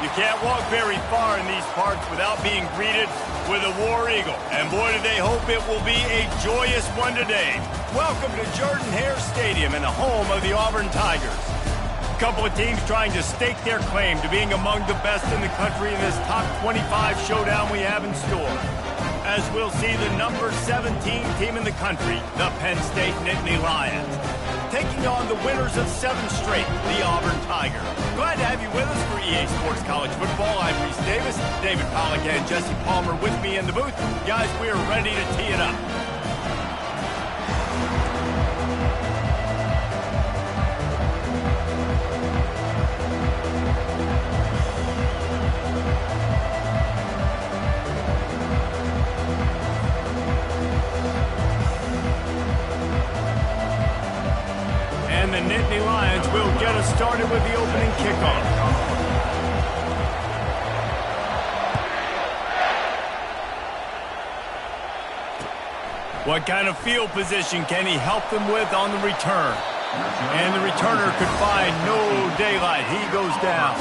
You can't walk very far in these parts without being greeted with a War Eagle. And boy, do they hope it will be a joyous one today. Welcome to Jordan-Hare Stadium and the home of the Auburn Tigers. A couple of teams trying to stake their claim to being among the best in the country in this top 25 showdown we have in store. As we'll see the number 17 team in the country, the Penn State Nittany Lions, taking on the winners of 7 straight, the Auburn Tigers. Glad to have you with us for EA Sports College Football. I'm Reese Davis, David Pollack and Jesse Palmer with me in the booth. Guys, we are ready to tee it up. The Nittany Lions will get us started with the opening kickoff. What kind of field position can he help them with on the return? And the returner could find no daylight. He goes down.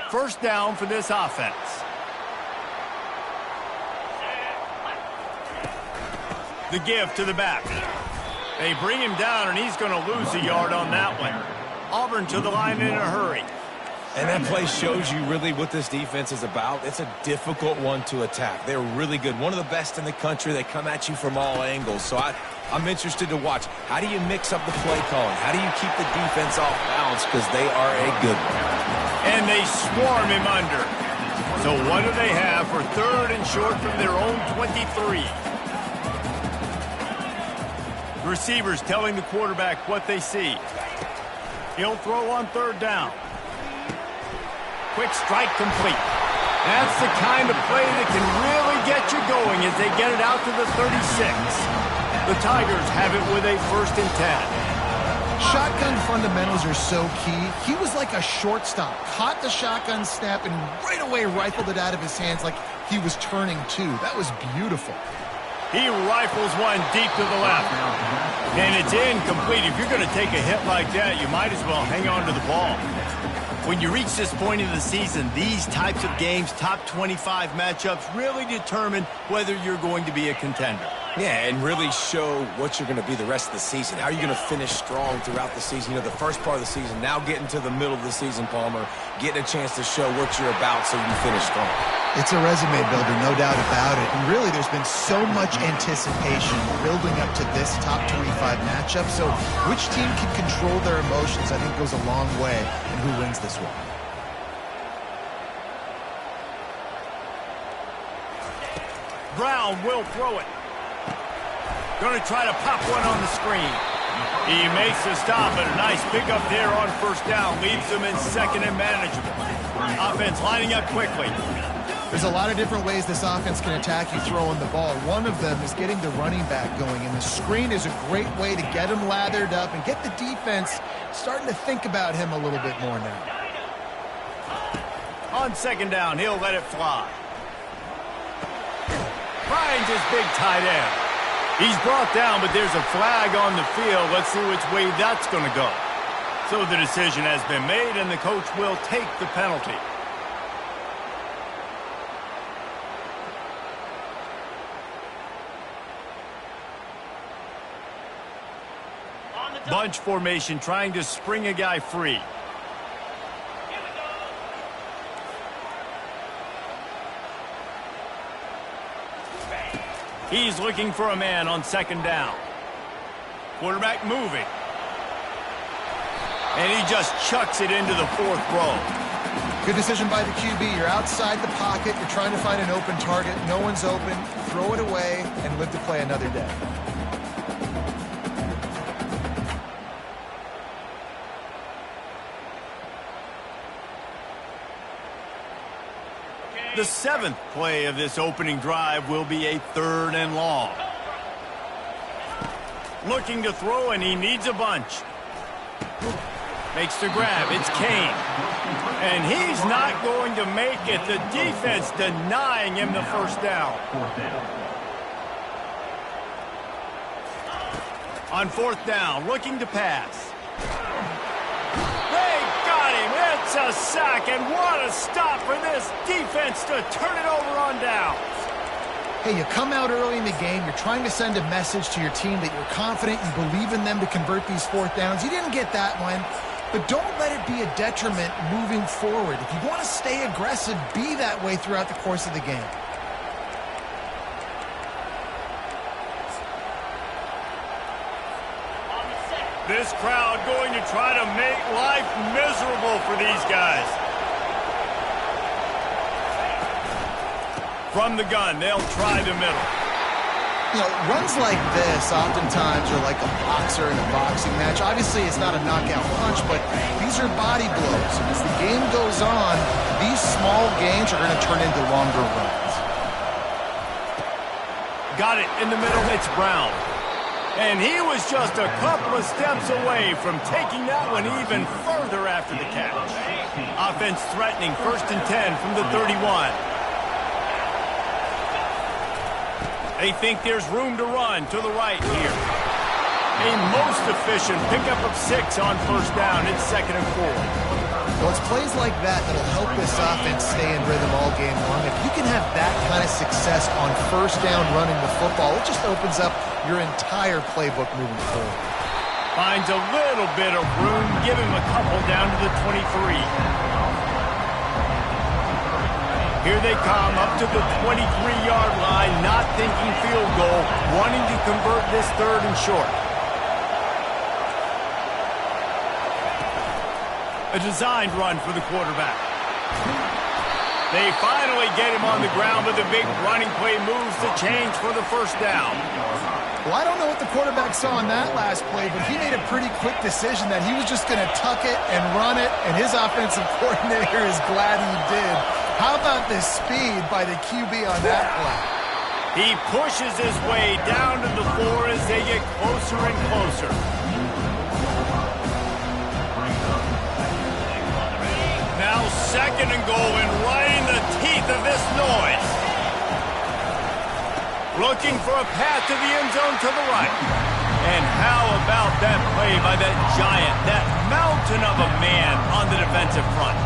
First down for this offense. The give to the back. They bring him down, and he's going to lose a yard on that one. Auburn to the line in a hurry. And that play shows you really what this defense is about. It's a difficult one to attack. They're really good. One of the best in the country. They come at you from all angles. So I'm interested to watch. How do you mix up the play calling? How do you keep the defense off balance? Because they are a good one. And they swarm him under. So what do they have for third and short from their own 23? The receivers telling the quarterback what they see. He'll throw on third down. Quick strike complete. That's the kind of play that can really get you going as they get it out to the 36. The Tigers have it with a 1st and 10. Shotgun fundamentals are so key. He was like a shortstop. Caught the shotgun snap and right away rifled it out of his hands like he was turning two. That was beautiful. He rifles one deep to the left. And it's incomplete. If you're going to take a hit like that, you might as well hang on to the ball. When you reach this point in the season, these types of games, top 25 matchups, really determine whether you're going to be a contender. Yeah, and really show what you're going to be the rest of the season. How are you going to finish strong throughout the season? You know, the first part of the season, now getting to the middle of the season, Palmer, getting a chance to show what you're about so you can finish strong. It's a resume builder, no doubt about it. And really, there's been so much anticipation building up to this top 25 matchup. So which team can control their emotions, I think, goes a long way in who wins this one. Brown will throw it. Going to try to pop one on the screen. He makes the stop, and a nice pickup there on first down. Leaves them in 2nd and manageable. Offense lining up quickly. There's a lot of different ways this offense can attack you throwing the ball. One of them is getting the running back going, and the screen is a great way to get him lathered up and get the defense starting to think about him a little bit more now. On 2nd down, he'll let it fly. Finds his big tight end. He's brought down, but there's a flag on the field. Let's see which way that's going to go. So the decision has been made, and the coach will take the penalty. Bunch formation, trying to spring a guy free. He's looking for a man on 2nd down. Quarterback moving. And he just chucks it into the 4th row. Good decision by the QB. You're outside the pocket. You're trying to find an open target. No one's open. Throw it away and live to play another day. The 7th play of this opening drive will be a 3rd and long. Looking to throw, and he needs a bunch. Makes the grab. It's Kane. And he's not going to make it. The defense denying him the first down. On fourth down, looking to pass. They got him. It's a sack, and what a stop for this defense to turn it over on downs. Hey, you come out early in the game, you're trying to send a message to your team that you're confident, you believe in them to convert these fourth downs. You didn't get that one, but don't let it be a detriment moving forward. If you want to stay aggressive, be that way throughout the course of the game. This crowd going to try to make life miserable for these guys. From the gun, they'll try the middle. You know, runs like this oftentimes are like a boxer in a boxing match. Obviously, it's not a knockout punch, but these are body blows. And as the game goes on, these small gains are going to turn into longer runs. Got it in the middle. It's Brown. And he was just a couple of steps away from taking that one even further after the catch. Offense threatening 1st and 10 from the 31. They think there's room to run to the right here. A most efficient pickup of 6 on first down. It's 2nd and 4. Well, it's plays like that that'll help this offense stay in rhythm all game long. If you can have that kind of success on first down running the football, it just opens up your entire playbook moving forward. Finds a little bit of room. Give him a couple down to the 23. Here they come up to the 23-yard line, not thinking field goal, wanting to convert this 3rd and short. A designed run for the quarterback. They finally get him on the ground, but the big running play moves the change for the first down. Well, I don't know what the quarterback saw on that last play, but he made a pretty quick decision that he was just going to tuck it and run it, and his offensive coordinator is glad he did. How about the speed by the QB on that play? He pushes his way down to the floor as they get closer and closer. Now 2nd and goal, and right in the teeth of this noise. Looking for a path to the end zone to the right. And how about that play by that giant, that mountain of a man on the defensive front?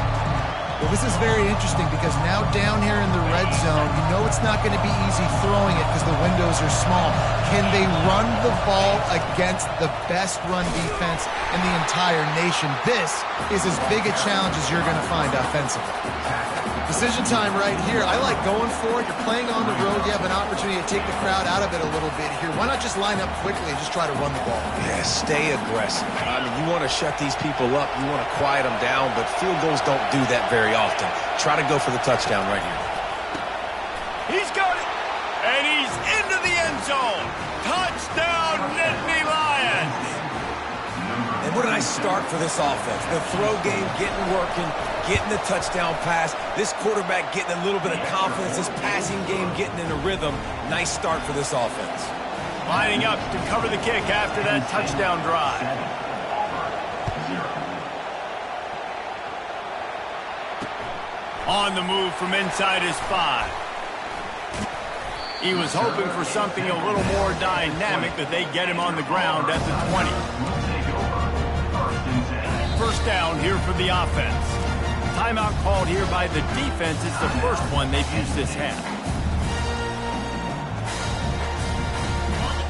Well, this is very interesting because now down here in the red zone, you know it's not going to be easy throwing it because the windows are small. Can they run the ball against the best run defense in the entire nation? This is as big a challenge as you're going to find offensively. Decision time right here. I like going for it. You're playing on the road. You have an opportunity to take the crowd out of it a little bit here. Why not just line up quickly and just try to run the ball? Yeah, stay aggressive. I mean, you want to shut these people up. You want to quiet them down, but field goals don't do that very often. Try to go for the touchdown right here. He's got it, and he's into the end zone. Touchdown, Nittany Lions. And what a nice start for this offense. The throw game getting working, getting the touchdown pass. This quarterback getting a little bit of confidence. This passing game getting in a rhythm. Nice start for this offense. Lining up to cover the kick after that touchdown drive. On the move from inside his 5. He was hoping for something a little more dynamic, but they get him on the ground at the 20. First down here for the offense. Timeout called here by the defense. It's the first one they've used this half.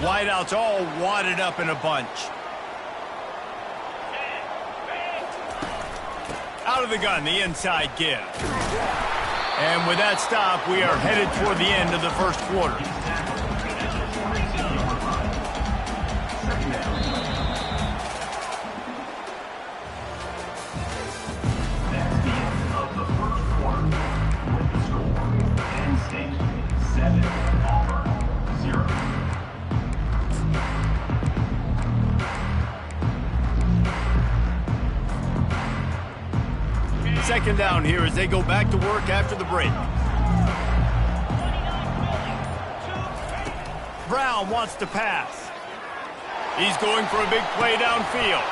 Wideouts all wadded up in a bunch. Out of the gun, the inside give. And with that stop, we are headed toward the end of the first quarter. Second down here as they go back to work after the break. Brown wants to pass. He's going for a big play downfield.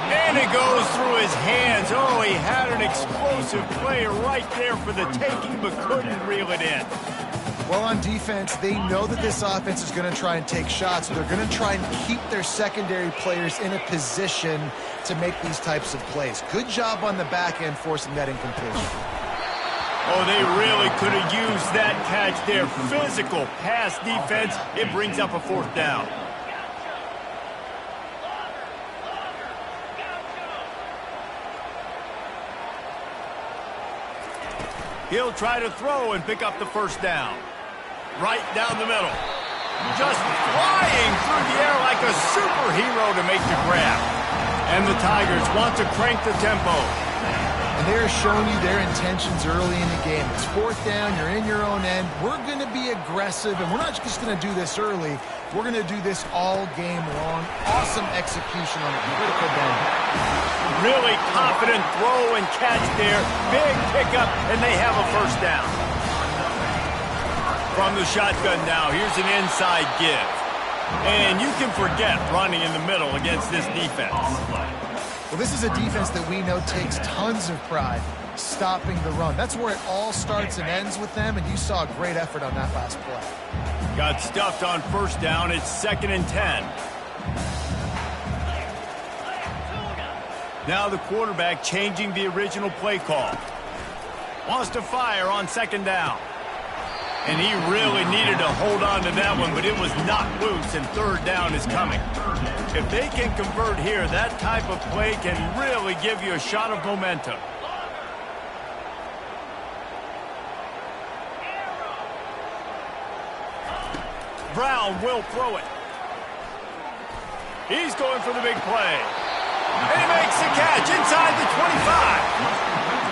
And it goes through his hands. Oh, he had an explosive play right there for the taking, but couldn't reel it in. Well, on defense, they know that this offense is going to try and take shots. So they're going to try and keep their secondary players in a position to make these types of plays. Good job on the back end forcing that incompletion. Oh, they really could have used that catch there. Physical pass defense. It brings up a 4th down. He'll try to throw and pick up the 1st down. Right down the middle. Just flying through the air like a superhero to make the grab. And the Tigers want to crank the tempo. And they're showing you their intentions early in the game. It's 4th down, you're in your own end. We're going to be aggressive, and we're not just going to do this early. We're going to do this all game long. Awesome execution on a critical down. Really confident throw and catch there. Big pickup, and they have a 1st down. From the shotgun now, here's an inside give. And you can forget running in the middle against this defense. Well, this is a defense that we know takes tons of pride stopping the run. That's where it all starts and ends with them, and you saw a great effort on that last play. Got stuffed on 1st down. It's 2nd and 10. Now the quarterback changing the original play call. Wants to fire on 2nd down. And he really needed to hold on to that one, but it was knocked loose, and 3rd down is coming. If they can convert here, that type of play can really give you a shot of momentum. Brown will throw it. He's going for the big play. And he makes the catch inside the 25.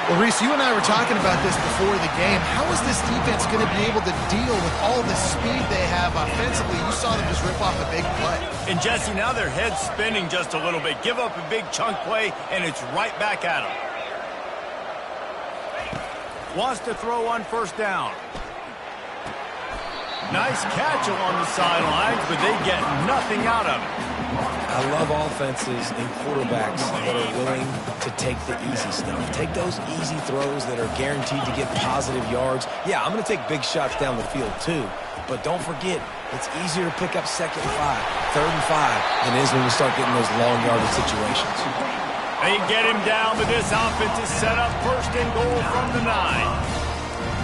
Well, Reese, you and I were talking about this before the game. How is this defense going to be able to deal with all the speed they have offensively? You saw them just rip off a big play. And, Jesse, now their head's spinning just a little bit. Give up a big chunk play, and it's right back at them. Wants to throw on 1st down. Nice catch along the sidelines, but they get nothing out of it. I love offenses and quarterbacks that are willing to take the easy stuff. Take those easy throws that are guaranteed to get positive yards. Yeah, I'm going to take big shots down the field too, but don't forget, it's easier to pick up 2nd and 5, 3rd and 5 than it is when we start getting those long yardage situations. They get him down, but this offense is set up 1st and goal from the 9.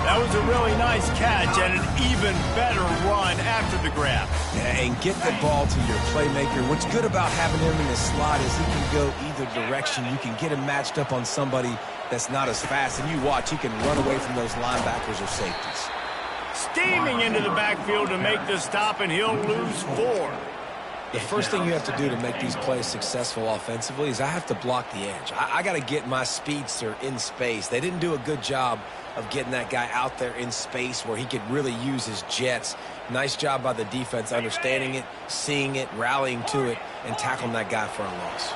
That was a really nice catch and an even better run after the grab. Yeah, and get the ball to your playmaker. What's good about having him in the slot is he can go either direction. You can get him matched up on somebody that's not as fast, and you watch, he can run away from those linebackers or safeties. Steaming into the backfield to make the stop, and he'll lose 4. The first thing you have to do to make these plays successful offensively is I have to block the edge. I got to get my speedster in space. They didn't do a good job of getting that guy out there in space where he could really use his jets. Nice job by the defense understanding it, seeing it, rallying to it, and tackling that guy for a loss.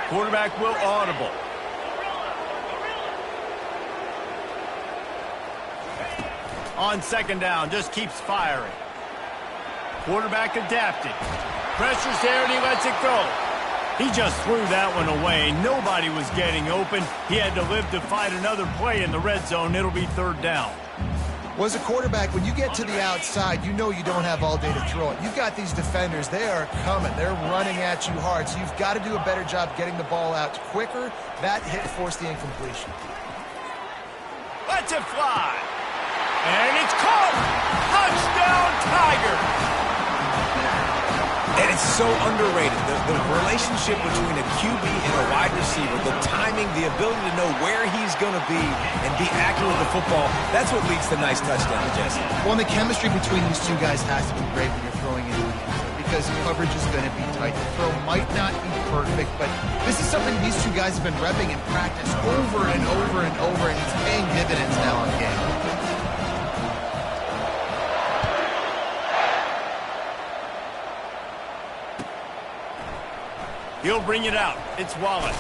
Quarterback will audible. On 2nd down, just keeps firing. Quarterback adapting. Pressure's there, and he lets it go. He just threw that one away. Nobody was getting open. He had to live to fight another play in the red zone. It'll be 3rd down. Well, as a quarterback, when you get to the outside, you know you don't have all day to throw it. You've got these defenders. They are coming. They're running at you hard, so you've got to do a better job getting the ball out quicker. That hit forced the incompletion. Lets it fly. And it's caught. Touchdown, Tigers. And it's so underrated. The relationship between a QB and a wide receiver, the timing, the ability to know where he's going to be and be accurate with the football, that's what leads to nice touchdowns, Jesse. Well, and the chemistry between these two guys has to be great when you're throwing into the end zone because coverage is going to be tight. The throw might not be perfect, but this is something these two guys have been repping in practice over and over and over, and it's paying dividends now in the game. He'll bring it out. It's Wallace.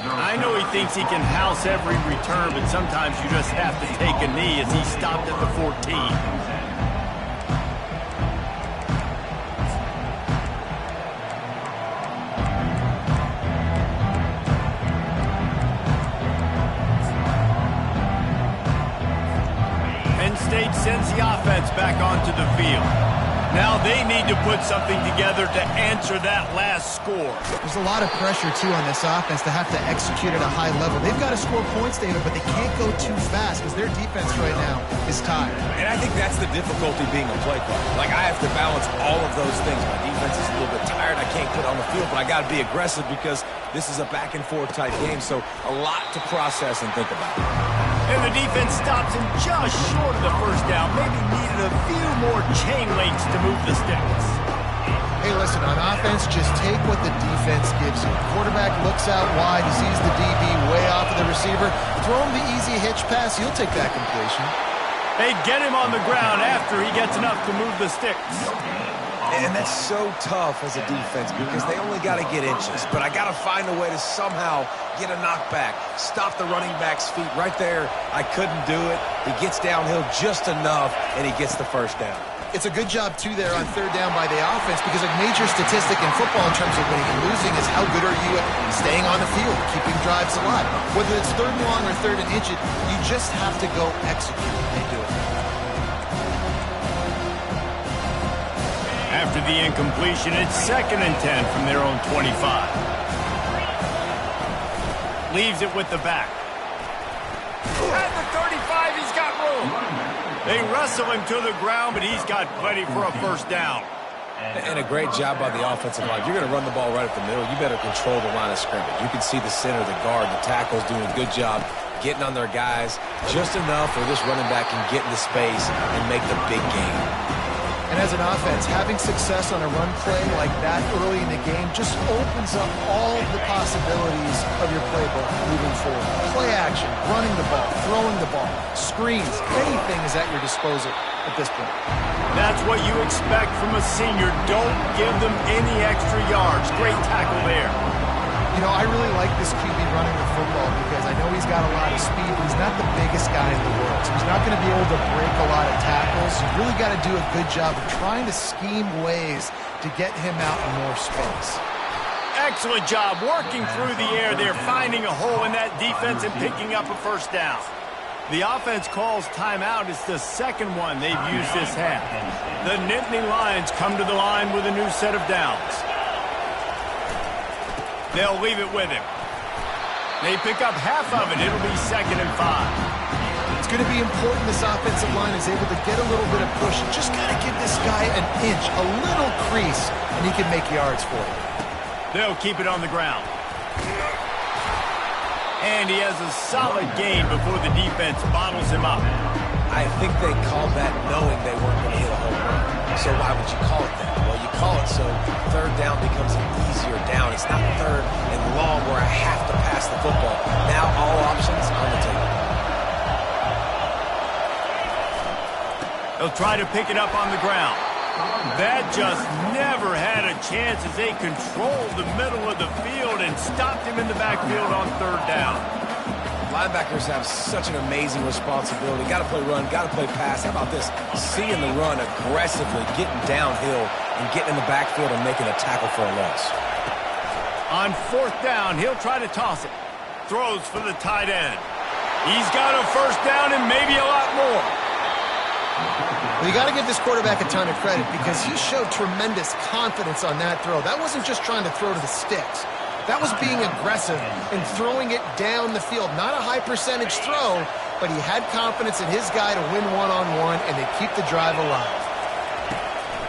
I know he thinks he can house every return, but sometimes you just have to take a knee as he stopped at the 14. offense back onto the field. Now they need to put something together to answer that last score. There's a lot of pressure, too, on this offense to have to execute at a high level. They've got to score points, David, but they can't go too fast because their defense right now is tired. And I think that's the difficulty being a play caller. Like, I have to balance all of those things. My defense is a little bit tired. I can't put on the field, but I got to be aggressive because this is a back-and-forth type game, so a lot to process and think about. And the defense stops him just short of the first down. Maybe needed a few more chain links to move the sticks. Hey, listen, on offense, just take what the defense gives you. Quarterback looks out wide, he sees the DB way off of the receiver. Throw him the easy hitch pass, he'll take that completion. They get him on the ground after he gets enough to move the sticks. And that's so tough as a defense because they only got to get inches. But I got to find a way to somehow get a knockback, stop the running back's feet right there. I couldn't do it. He gets downhill just enough, and he gets the first down. It's a good job, too, there on third down by the offense because a major statistic in football in terms of winning and losing is how good are you at staying on the field, keeping drives alive. Whether it's third and long or third and inch, you just have to go execute. They do it. After the incompletion, it's 2nd and 10 from their own 25. Leaves it with the back. At the 35, he's got room. They wrestle him to the ground, but he's got plenty for a first down. And a great job by the offensive line. You're going to run the ball right up the middle. You better control the line of scrimmage. You can see the center, the guard, the tackles doing a good job getting on their guys just enough where this running back can get into space and make the big game. And as an offense, having success on a run play like that early in the game just opens up all the possibilities of your playbook moving forward. Play action, running the ball, throwing the ball, screens, anything is at your disposal at this point. That's what you expect from a senior. Don't give them any extra yards. Great tackle there. You know, I really like this QB running the football because I know he's got a lot of speed, but he's not the biggest guy in the world. So he's not going to be able to break a lot of tackles. You've really got to do a good job of trying to scheme ways to get him out in more space. Excellent job working through the air there, finding a hole in that defense and picking up a first down. The offense calls timeout. It's the second one they've used this half. The Nittany Lions come to the line with a new set of downs. They'll leave it with him. They pick up half of it. It'll be 2nd and 5. It's going to be important this offensive line is able to get a little bit of push. You just got to give this guy an inch, a little crease, and he can make yards for you. They'll keep it on the ground. And he has a solid gain before the defense bottles him up. I think they called that knowing they weren't going to hit a home run. So why would you call it that? Well, you call it so third down becomes an easier down. It's not third and long where I have to pass the football. Now all options on the table. They'll try to pick it up on the ground. That just never had a chance as they controlled the middle of the field and stopped him in the backfield on third down. Linebackers have such an amazing responsibility. Got to play run, got to play pass. How about this? Seeing the run aggressively, getting downhill, and getting in the backfield and making a tackle for a loss. On 4th down, he'll try to toss it. Throws for the tight end. He's got a first down and maybe a lot more. Well, you got to give this quarterback a ton of credit because he showed tremendous confidence on that throw. That wasn't just trying to throw to the sticks. That was being aggressive and throwing it down the field. Not a high percentage throw, but he had confidence in his guy to win one-on-one, and they keep the drive alive.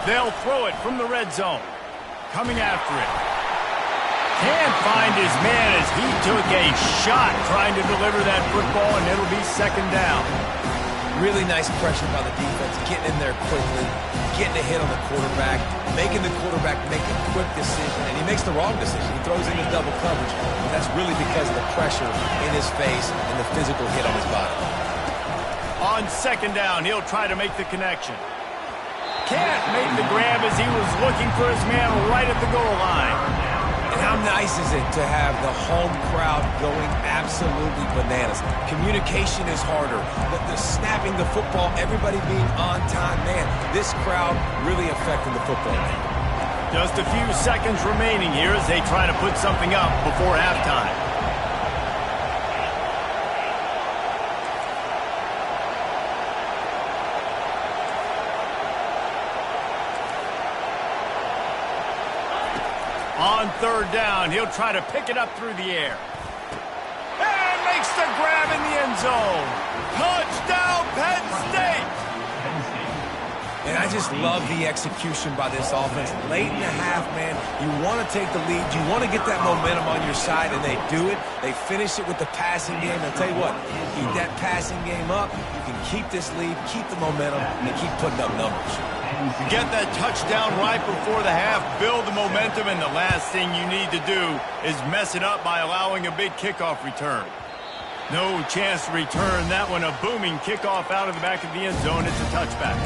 They'll throw it from the red zone. Coming after it. Can't find his man as he took a shot trying to deliver that football, and it'll be 2nd down. Really nice pressure by the defense, getting in there quickly, getting a hit on the quarterback, making the quarterback make a quick decision, and he makes the wrong decision. He throws into double coverage, but that's really because of the pressure in his face and the physical hit on his body. On 2nd down, he'll try to make the connection. Can't make the grab as he was looking for his man right at the goal line. And how nice is it to have the home crowd going absolutely bananas? Communication is harder. The snapping the football, everybody being on time. Man, this crowd really affecting the football game. Just a few seconds remaining here as they try to put something up before halftime. On third down, he'll try to pick it up through the air. And makes the grab in the end zone. Touchdown, Penn State! And I just love the execution by this offense. Late in the half, man, you want to take the lead. You want to get that momentum on your side, and they do it. They finish it with the passing game. I'll tell you what, keep that passing game up. You can keep this lead, keep the momentum, and keep putting up numbers. Get that touchdown right before the half, build the momentum, and the last thing you need to do is mess it up by allowing a big kickoff return. No chance to return that one. A booming kickoff out of the back of the end zone. It's a touchback.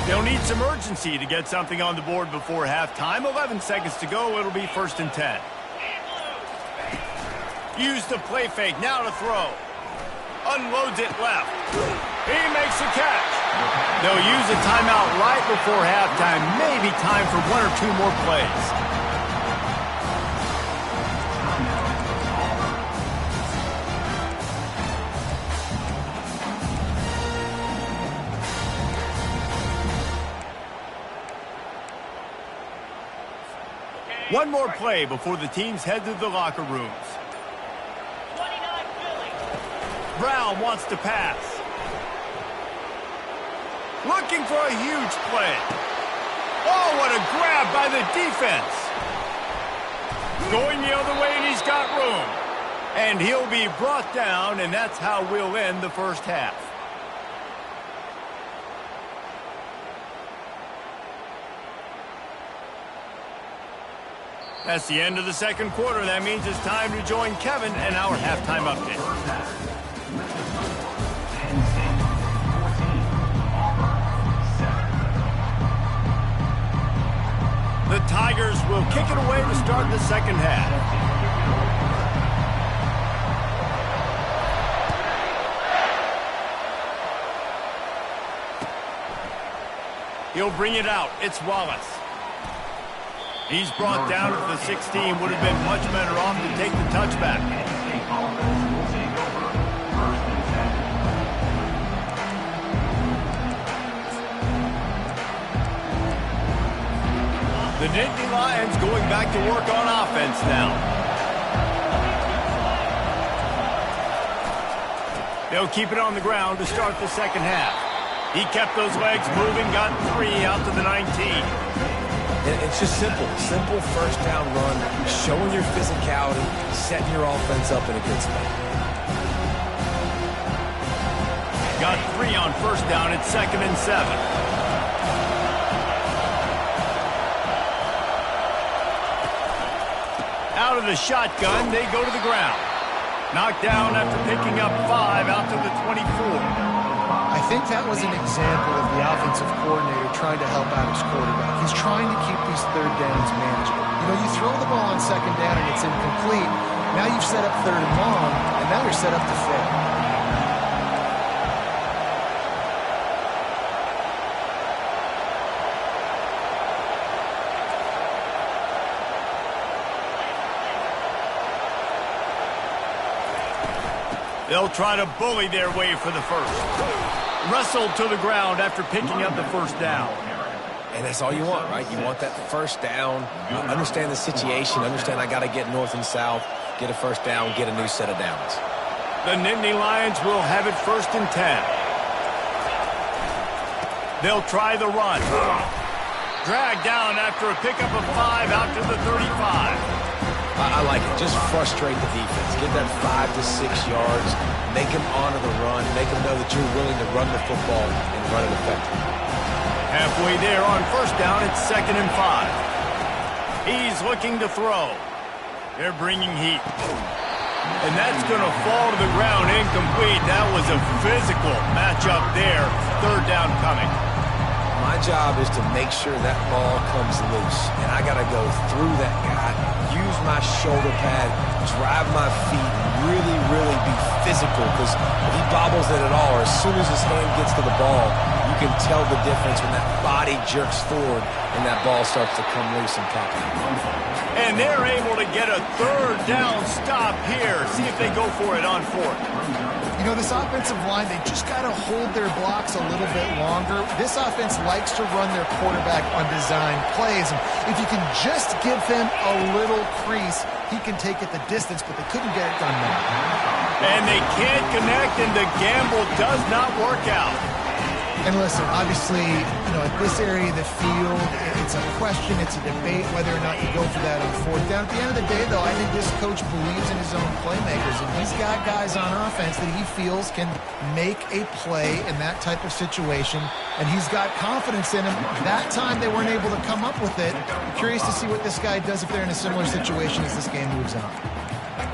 They'll need some urgency to get something on the board before halftime. 11 seconds to go. It'll be 1st and 10. Use the play fake. Now to throw. Unloads it left. He makes a catch. They'll use a timeout right before halftime. Maybe time for 1 or 2 more plays. One more play before the teams head to the locker rooms. Brown wants to pass. Looking for a huge play. Oh, what a grab by the defense. Going the other way, and he's got room. And he'll be brought down, and that's how we'll end the first half. That's the end of the second quarter. That means it's time to join Kevin and our halftime update. The Tigers will kick it away to start the second half. He'll bring it out. It's Wallace. He's brought down at the 16. Would have been much better off to take the touchback. The Nittany Lions going back to work on offense now. They'll keep it on the ground to start the second half. He kept those legs moving, got 3 out to the 19. It's just simple. Simple first down run, showing your physicality, setting your offense up in a good spot. Got 3 on first down. It's 2nd and 7. Out of the shotgun, they go to the ground. Knocked down after picking up 5 out to the 24. I think that was an example of the offensive coordinator trying to help out his quarterback. He's trying to keep these third downs manageable. You know, you throw the ball on second down and it's incomplete. Now you've set up third and long, and now you're set up to fail. They'll try to bully their way for the first. Wrestled to the ground after picking up the first down. And that's all you want, right? You want that first down. Understand the situation. Understand I got to get north and south, get a first down, get a new set of downs. The Nittany Lions will have it 1st and 10. They'll try the run. Dragged down after a pickup of 5 out to the 35. I like it. Just frustrate the defense. Get that 5 to 6 yards. Make them honor the run. Make them know that you're willing to run the football and run it effectively. Halfway there on first down, it's 2nd and 5. He's looking to throw. They're bringing heat. And that's going to fall to the ground incomplete. That was a physical matchup there. Third down coming. My job is to make sure that ball comes loose. And I got to go through that guy, use my shoulder pad, drive my feet, really, really be physical. Because if he bobbles it at all, or as soon as his hand gets to the ball, you can tell the difference when that body jerks forward and that ball starts to come loose and pop out. And they're able to get a third down stop here. See if they go for it on fourth. You know, this offensive line, they just got to hold their blocks a little bit longer. This offense likes to run their quarterback on design plays. And if you can just give him a little crease, he can take it the distance, but they couldn't get it done there. And they can't connect, and the gamble does not work out. And listen, obviously, you know, at this area of the field, it's a question, it's a debate whether or not you go for that on fourth down. At the end of the day, though, I think this coach believes in his own playmakers, and he's got guys on offense that he feels can make a play in that type of situation, and he's got confidence in him. That time they weren't able to come up with it. I'm curious to see what this guy does if they're in a similar situation as this game moves on.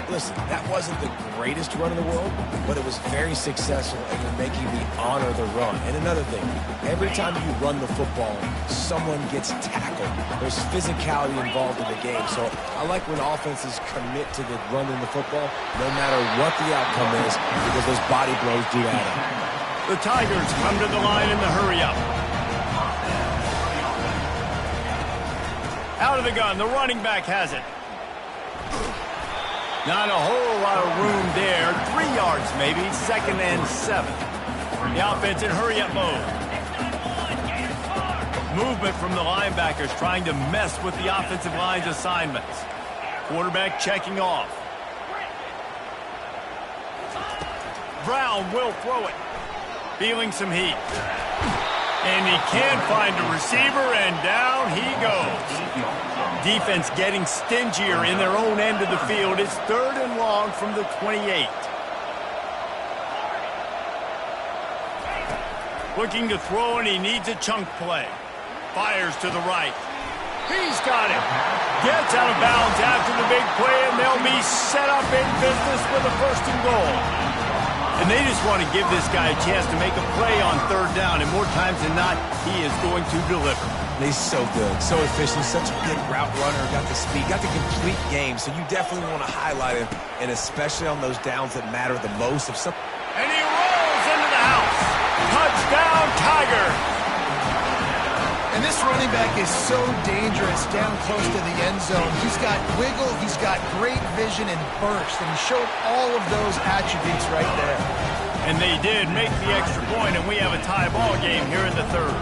Listen, that wasn't the greatest run in the world, but it was very successful, and you're making me honor the run. And another thing, every time you run the football, someone gets tackled. There's physicality involved in the game. So I like when offenses commit to the running the football, no matter what the outcome is, because those body blows do add up. The Tigers come to the line in the hurry-up. Out of the gun, the running back has it. Not a whole lot of room there. 3 yards maybe, 2nd and 7. The offense in hurry-up mode. Movement from the linebackers trying to mess with the offensive line's assignments. Quarterback checking off. Brown will throw it. Feeling some heat. And he can't find a receiver, and down he goes. Defense getting stingier in their own end of the field. It's 3rd and long from the 28. Looking to throw, and he needs a chunk play. Fires to the right. He's got it. Gets out of bounds after the big play, and they'll be set up in business with a 1st and goal. And they just want to give this guy a chance to make a play on 3rd down, and more times than not, he is going to deliver. He's so good, so efficient, such a good route runner, got the speed, got the complete game, so you definitely want to highlight him, and especially on those downs that matter the most. And he rolls into the house. Touchdown, Tiger. And this running back is so dangerous down close to the end zone. He's got wiggle, he's got great vision and burst, and he showed all of those attributes right there. And they did make the extra point, and we have a tie ball game here in the 3rd.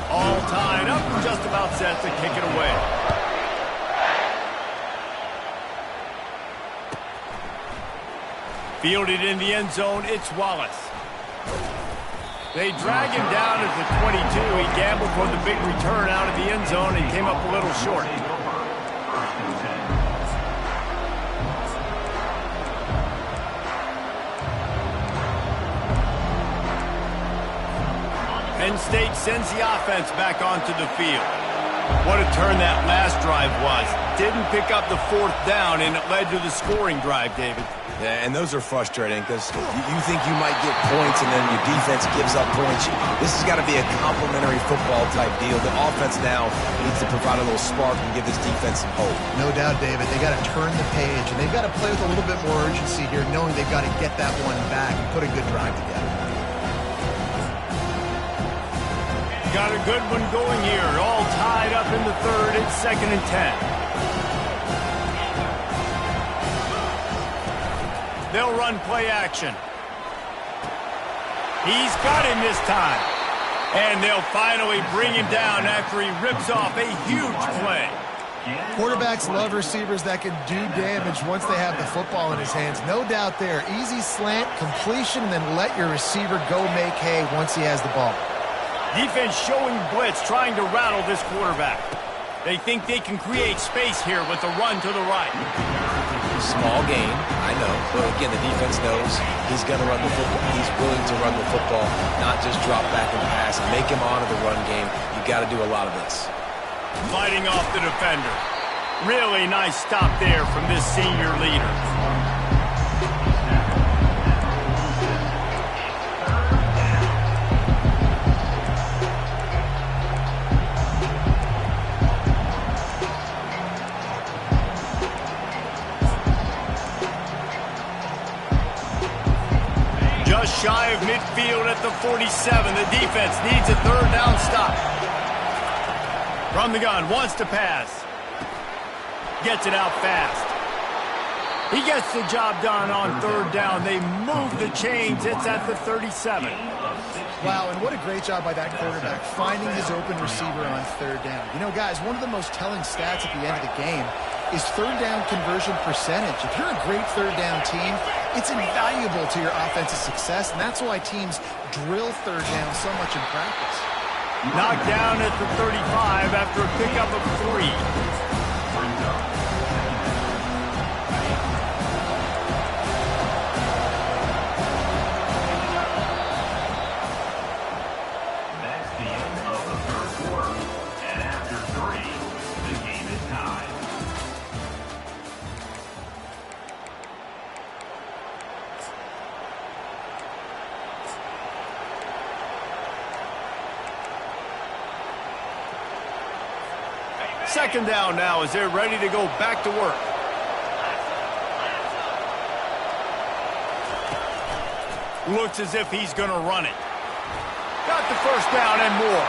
All tied up and just about set to kick it away. Fielded in the end zone, it's Wallace. They drag him down at the 22. He gambled for the big return out of the end zone and came up a little short. Penn State sends the offense back onto the field. What a turn that last drive was. Didn't pick up the 4th down, and it led to the scoring drive, David. Yeah, and those are frustrating because you think you might get points, and then your defense gives up points. This has got to be a complementary football type deal. The offense now needs to provide a little spark and give this defense some hope. No doubt, David. They got to turn the page, and they've got to play with a little bit more urgency here, knowing they've got to get that one back and put a good drive together. Got a good one going here. All tied up in the 3rd. It's 2nd and 10. They'll run play action. He's got him this time. And they'll finally bring him down after he rips off a huge play. Quarterbacks love receivers that can do damage once they have the football in his hands. No doubt there. Easy slant, completion, and then let your receiver go make hay once he has the ball. Defense showing blitz, trying to rattle this quarterback. They think they can create space here with the run to the right. Small gain, I know. But again, the defense knows he's going to run the football. He's willing to run the football, not just drop back and pass. Make him honor the run game. You got to do a lot of this. Fighting off the defender. Really nice stop there from this senior leader. Just shy of midfield at the 47. The defense needs a 3rd down stop. From the gun, wants to pass. gets it out fast. He gets the job done on third down. They move the chains. It's at the 37. Wow, and what a great job by that quarterback, finding his open receiver on third down. You know, guys, one of the most telling stats at the end of the game is third down conversion percentage. If you're a great third down team, it's invaluable to your offensive success, and that's why teams drill third down so much in practice. Knocked down at the 35 after a pickup of 3. Second down now as they're ready to go back to work. Looks as if he's going to run it. Got the first down and more.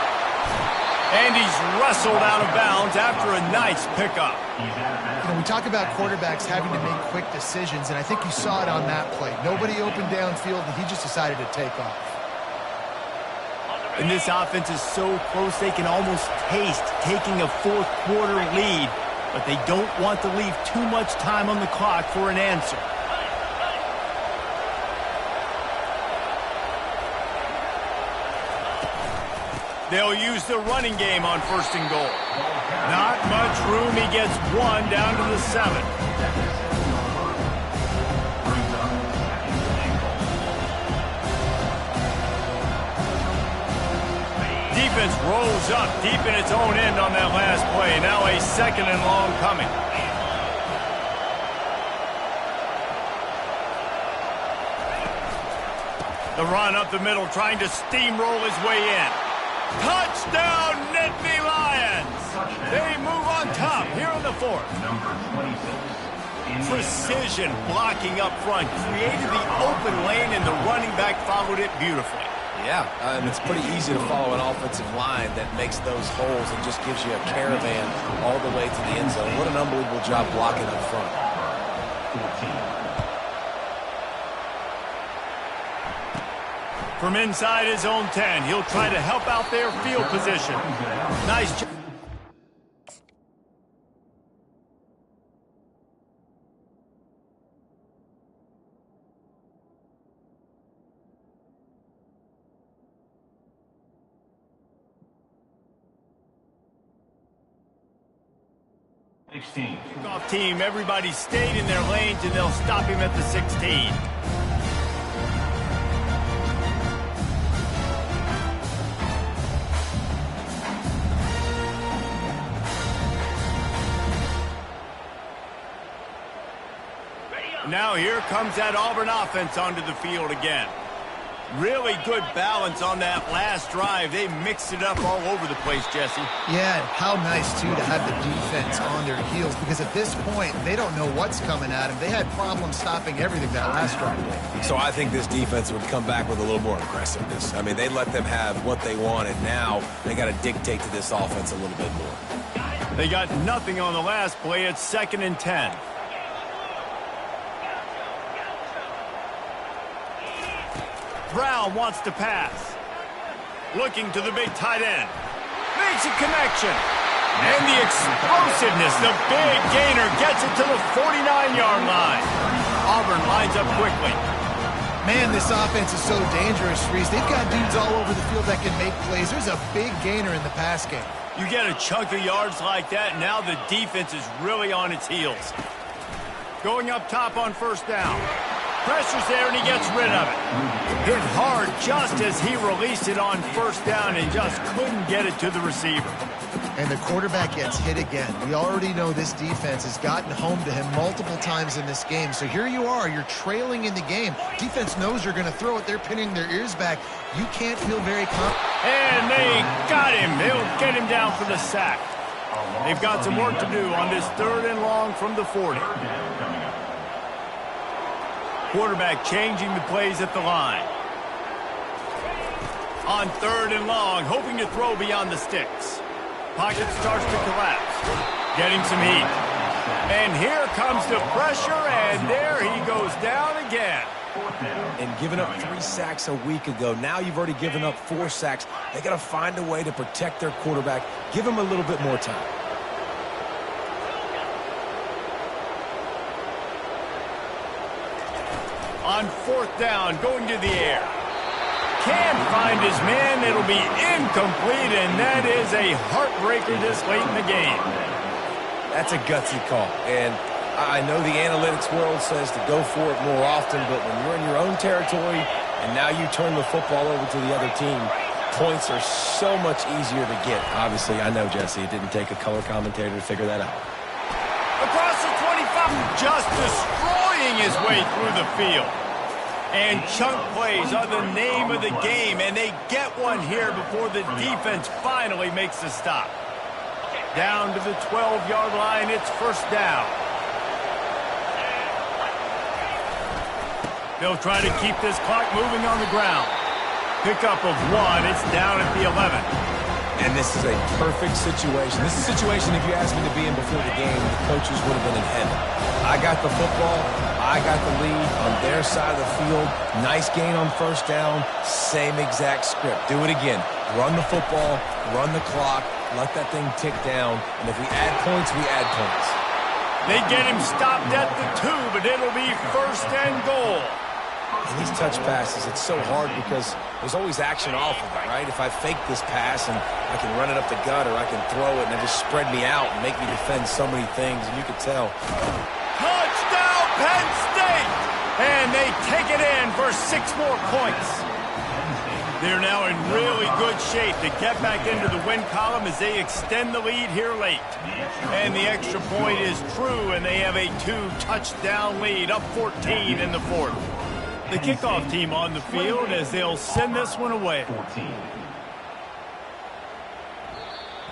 And he's wrestled out of bounds after a nice pickup. You know, we talk about quarterbacks having to make quick decisions, and I think you saw it on that play. Nobody open downfield, and he just decided to take off. And this offense is so close they can almost taste taking a fourth quarter lead, but they don't want to leave too much time on the clock for an answer. They'll use the running game on first and goal. Not much room. He gets one down to the 7. Defense rolls up deep in its own end on that last play. Now a second and long coming. The run up the middle, trying to steamroll his way in. Touchdown, Nittany Lions! They move on top here in the 4th. Precision blocking up front created the open lane, and the running back followed it beautifully. Yeah, and it's pretty easy to follow an offensive line that makes those holes and just gives you a caravan all the way to the end zone. What an unbelievable job blocking up front. From inside his own 10, he'll try to help out their field position. Nice job. Off team, everybody stayed in their lanes, and they'll stop him at the 16. Now here comes that Auburn offense onto the field again. Really good balance on that last drive. They mixed it up all over the place, Jesse. Yeah, how nice, too, to have the defense on their heels, because at this point, they don't know what's coming at them. They had problems stopping everything that last drive. So I think this defense would come back with a little more aggressiveness. I mean, they let them have what they wanted. Now they got to dictate to this offense a little bit more. They got nothing on the last play. It's 2nd and 10. Brown wants to pass. Looking to the big tight end. Makes a connection. And the explosiveness, the big gainer gets it to the 49-yard line. Auburn lines up quickly. Man, this offense is so dangerous, Reese. They've got dudes all over the field that can make plays. There's a big gainer in the pass game. You get a chunk of yards like that, now the defense is really on its heels. Going up top on first down. Pressure's there, and he gets rid of it. Hit hard just as he released it on first down and just couldn't get it to the receiver. And the quarterback gets hit again. We already know this defense has gotten home to him multiple times in this game. So here you are, you're trailing in the game. Defense knows you're going to throw it. They're pinning their ears back. You can't feel very confident. And they got him. They'll get him down for the sack. They've got some work to do on this 3rd and long from the 40. Quarterback changing the plays at the line. On 3rd and long, hoping to throw beyond the sticks. Pocket starts to collapse. Getting some heat. And here comes the pressure, and there he goes down again. And giving up 3 sacks a week ago, now you've already given up 4 sacks. They got to find a way to protect their quarterback. Give him a little bit more time. On 4th down, going to the air. Can't find his man. It'll be incomplete, and that is a heartbreaker this late in the game. That's a gutsy call, and I know the analytics world says to go for it more often, but when you're in your own territory and now you turn the football over to the other team, points are so much easier to get. Obviously, I know, Jesse, it didn't take a color commentator to figure that out. Across the 25, just destroying his way through the field. And chunk plays are the name of the game, and they get one here before the defense finally makes the stop. Down to the 12-yard line, it's 1st down. They'll try to keep this clock moving on the ground. Pickup of 1, it's down at the 11. And this is a perfect situation. This is a situation, if you asked me to be in before the game, the coaches would have been in heaven. I got the football. I got the lead on their side of the field. Nice gain on 1st down. Same exact script. Do it again. Run the football. Run the clock. Let that thing tick down. And if we add points, we add points. They get him stopped at the 2, but it'll be 1st and goal. And these touch passes, it's so hard because there's always action off of it, right? If I fake this pass and I can run it up the gut or I can throw it and it just spread me out and make me defend so many things, and you can tell. Touchdown, Penn State! And they take it in for 6 more points. They're now in really good shape to get back into the win column as they extend the lead here late. And the extra point is true, and they have a 2-touchdown lead, up 14 in the 4th. The kickoff team on the field as they'll send this one away.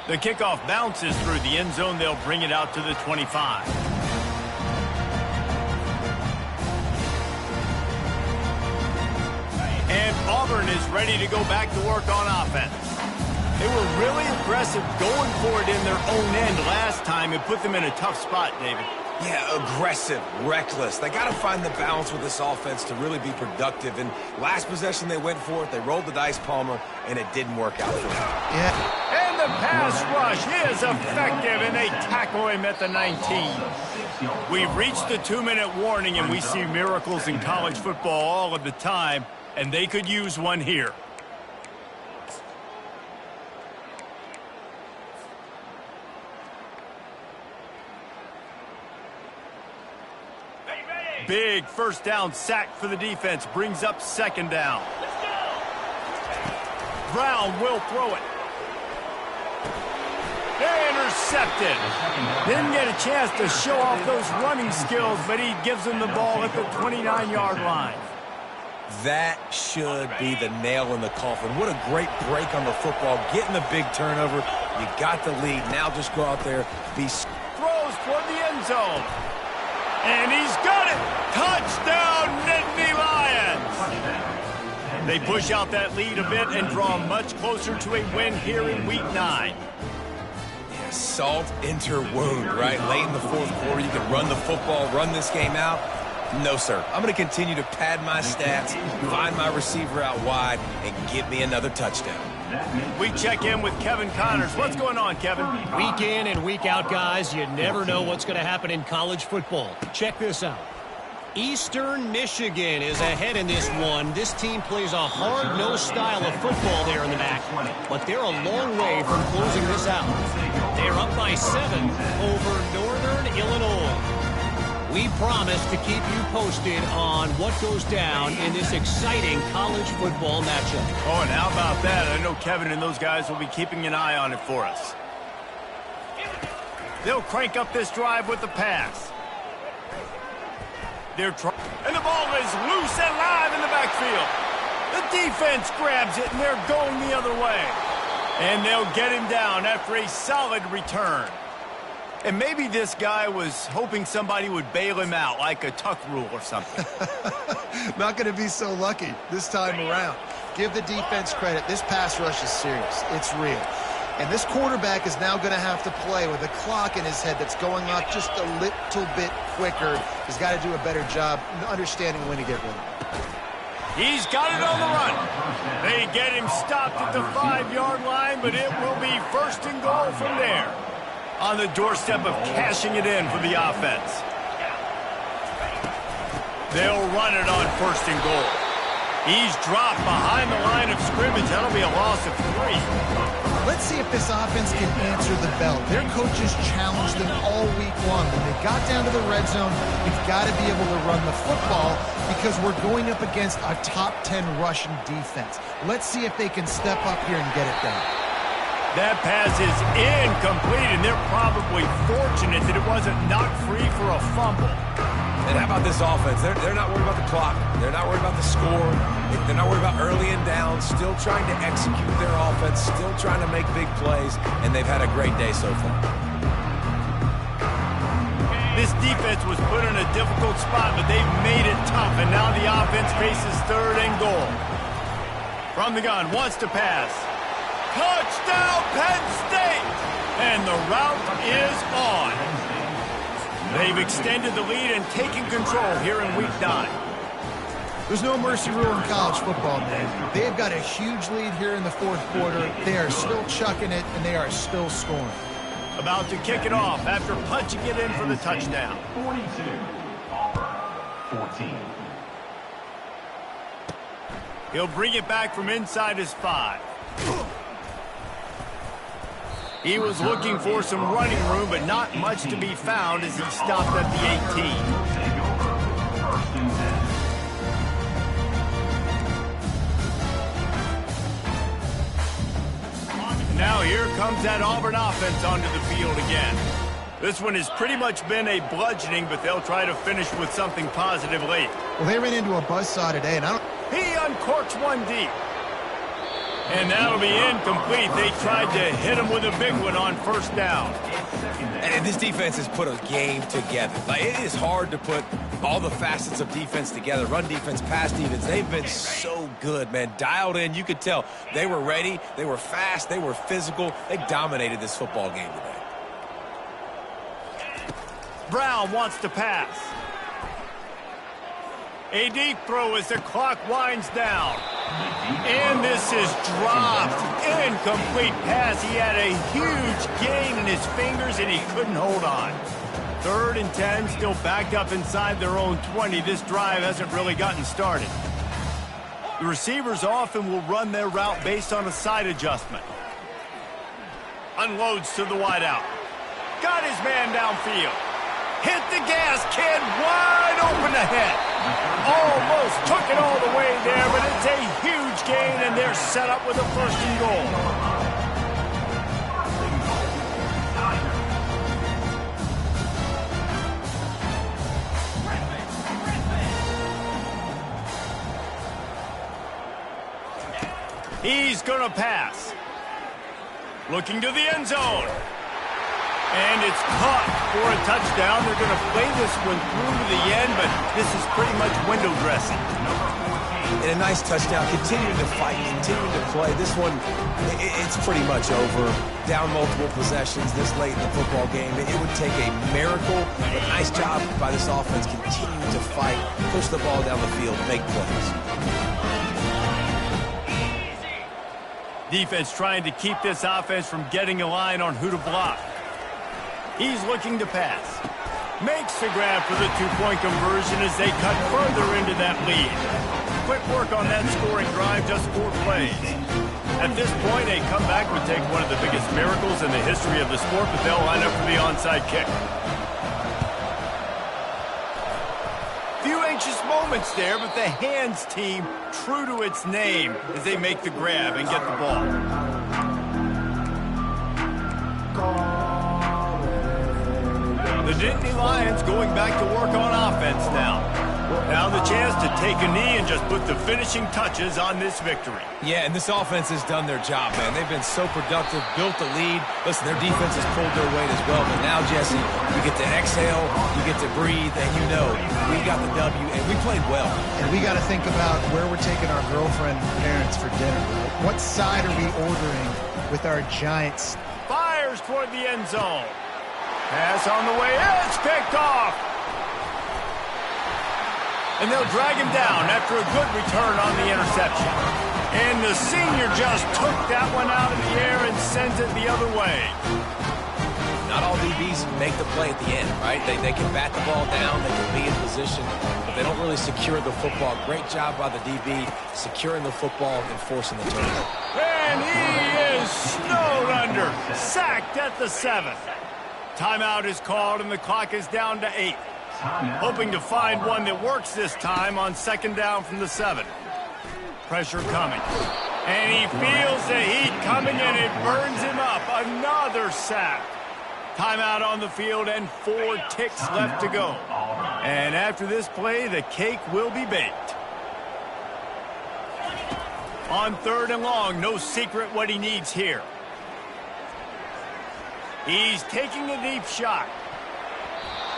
The kickoff bounces through the end zone. They'll bring it out to the 25. And Auburn is ready to go back to work on offense. They were really aggressive going for it in their own end last time. It put them in a tough spot, David. Yeah, aggressive, reckless. They got to find the balance with this offense to really be productive. And last possession, they went for it. They rolled the dice, Palmer, and it didn't work out for them. Yeah. And the pass rush is effective, and they tackle him at the 19. We've reached the 2-minute warning, and we see miracles in college football all of the time, and they could use one here. Big 1st down sack for the defense. Brings up 2nd down. Brown will throw it. Intercepted. Didn't get a chance to show off those running skills, but he gives them the ball at the 29-yard line. That should be the nail in the coffin. What a great break on the football. Getting the big turnover. You got the lead. Now just go out there. Throws toward the end zone. And he's got it! Touchdown, Nittany Lions! They push out that lead a bit and draw much closer to a win here in Week 9. Yeah, salt into wound, right? Late in the 4th quarter, you can run the football, run this game out. No, sir. I'm going to continue to pad my stats, find my receiver out wide, and get me another touchdown. We check in with Kevin Connors. What's going on, Kevin? Week in and week out, guys, you never know what's going to happen in college football. Check this out. Eastern Michigan is ahead in this one. This team plays a hard-nosed style of football there in the back, but they're a long way from closing this out. They're up by 7 over Northern Illinois. We promise to keep you posted on what goes down in this exciting college football matchup. Oh, and how about that? I know Kevin and those guys will be keeping an eye on it for us. They'll crank up this drive with the pass. And the ball is loose and live in the backfield. The defense grabs it, and they're going the other way. And they'll get him down after a solid return. And maybe this guy was hoping somebody would bail him out, like a tuck rule or something. Not going to be so lucky this time around. Give the defense credit. This pass rush is serious. It's real. And this quarterback is now going to have to play with a clock in his head that's going off just a little bit quicker. He's got to do a better job understanding when to get rid of it. He's got it on the run. They get him stopped at the 5-yard line, but it will be first and goal from there. On the doorstep of cashing it in for the offense. They'll run it on first and goal. He's dropped behind the line of scrimmage. That'll be a loss of 3. Let's see if this offense can answer the bell. Their coaches challenged them all week long. When they got down to the red zone, we've got to be able to run the football because we're going up against a top 10 rushing defense. Let's see if they can step up here and get it done. That pass is incomplete, and they're probably fortunate that it wasn't knocked free for a fumble. And how about this offense? They're not worried about the clock. They're not worried about the score. They're not worried about early and down. Still trying to execute their offense. Still trying to make big plays. And they've had a great day so far. This defense was put in a difficult spot, but they've made it tough. And now the offense faces third and goal. From the gun, wants to pass. Touchdown, Penn State! And the route is on. They've extended the lead and taken control here in Week 9. There's no mercy rule in college football, man. They've got a huge lead here in the fourth quarter. They are still chucking it, and they are still scoring. About to kick it off after punching it in for the touchdown. 42-14. He'll bring it back from inside his 5. He was looking for some running room, but not much to be found as he stopped at the 18. Now here comes that Auburn offense onto the field again. This one has pretty much been a bludgeoning, but they'll try to finish with something positive late. Well, they ran into a buzzsaw today, and He uncorks one deep. And that'll be incomplete. They tried to hit him with a big one on first down. And this defense has put a game together. Like, it is hard to put all the facets of defense together. Run defense, pass defense. They've been so good, man. Dialed in. You could tell they were ready. They were fast. They were physical. They dominated this football game today. Brown wants to pass. A deep throw as the clock winds down. And this is dropped. Incomplete pass. He had a huge gain in his fingers, and he couldn't hold on. 3rd and 10, still backed up inside their own 20. This drive hasn't really gotten started. The receivers often will run their route based on a side adjustment. Unloads to the wideout. Got his man downfield. Hit the gas, kid. Wide open ahead. Almost took it all the way there, but it's a huge gain, and they're set up with a first and goal. He's going to pass. Looking to the end zone. And it's caught for a touchdown. They're going to play this one through to the end, but this is pretty much window dressing. And a nice touchdown. Continuing to fight, continuing to play. This one, it's pretty much over. Down multiple possessions this late in the football game. It would take a miracle, but nice job by this offense continuing to fight, push the ball down the field, make plays. Defense trying to keep this offense from getting a line on who to block. He's looking to pass. Makes the grab for the two-point conversion as they cut further into that lead. Quick work on that scoring drive, just 4 plays. At this point, a comeback would take one of the biggest miracles in the history of the sport, but they'll line up for the onside kick. Few anxious moments there, but the hands team true to its name as they make the grab and get the ball. The Nittany Lions going back to work on offense now. Now the chance to take a knee and just put the finishing touches on this victory. Yeah, and this offense has done their job, man. They've been so productive, built the lead. Listen, their defense has pulled their weight as well. But now, Jesse, you get to exhale, you get to breathe, and you know we got the W, and we played well. And we got to think about where we're taking our girlfriend and parents for dinner. Right? What side are we ordering with our Giants? Fires toward the end zone. Pass on the way. It's picked off. And they'll drag him down after a good return on the interception. And the senior just took that one out of the air and sent it the other way. Not all DBs make the play at the end, right? They can bat the ball down, they can be in position, but they don't really secure the football. Great job by the DB securing the football and forcing the turnover. And he is snowed under, sacked at the 7. Timeout is called and the clock is down to 8. Hoping to find one that works this time on second down from the 7. Pressure coming. And he feels the heat coming and it burns him up. Another sack. Timeout on the field and 4 ticks left to go. And after this play, the cake will be baked. On 3rd and long, no secret what he needs here. He's taking a deep shot.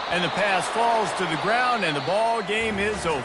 And the pass falls to the ground, and the ball game is over.